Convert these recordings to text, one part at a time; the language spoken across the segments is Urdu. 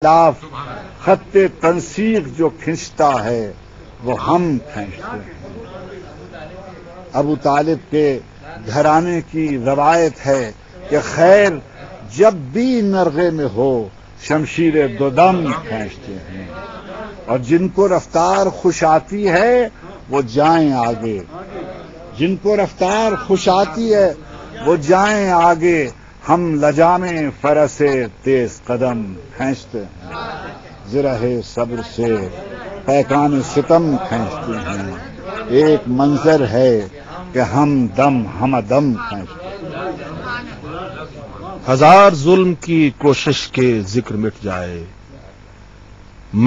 خلاف خط تنسیق جو کھنچتا ہے وہ ہم کھینچتے ہیں۔ ابو طالب کے گھرانے کی روایت ہے کہ خیر جب بھی نرغے میں ہو شمشیر دو دم کھینچتے ہیں، اور جن کو رفتار خوش آتی ہے وہ جائیں آگے، جن کو رفتار خوش آتی ہے وہ جائیں آگے، ہم لجامیں فرس تیز قدم کھینچتے ہیں، زرہ صبر سے پیکان ستم کھینچتے ہیں، ایک منظر ہے کہ ہم دم دم کھینچتے ہیں۔ ہزار ظلم کی کوشش کے ذکر مٹ جائے،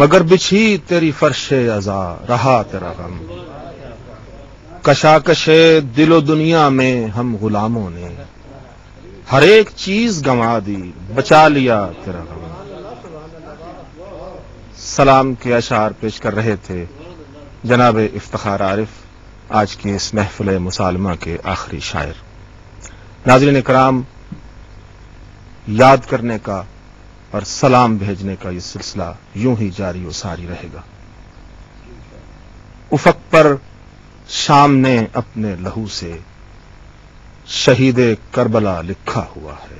مگر بچھی تیری فرش عزا رہا تیرا غم، کشاکش دل و دنیا میں ہم غلاموں نے ہر ایک چیز گنوا دی، بچا لیا تیرا غم۔ سلام کے اشعار پیش کر رہے تھے جناب افتخار عارف، آج کی اس محفل مسالمہ کے آخری شاعر۔ ناظرین کرام، یاد کرنے کا اور سلام بھیجنے کا یہ سلسلہ یوں ہی جاری و ساری رہے گا۔ افق پر شام نے اپنے لہو سے شہید کربلا لکھا ہوا ہے،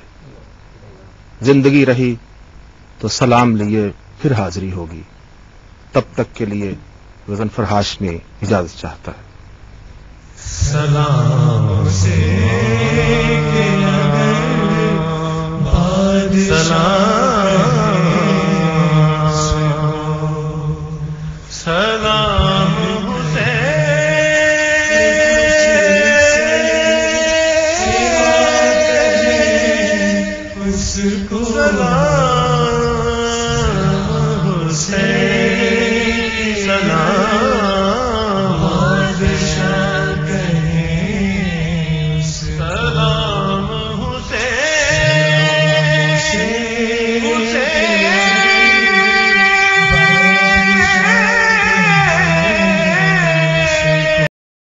زندگی رہی تو سلام لیے پھر حاضری ہوگی، تب تک کے لیے غضنفر ہاشمی اجازت چاہتا ہے۔ سلام سے سلام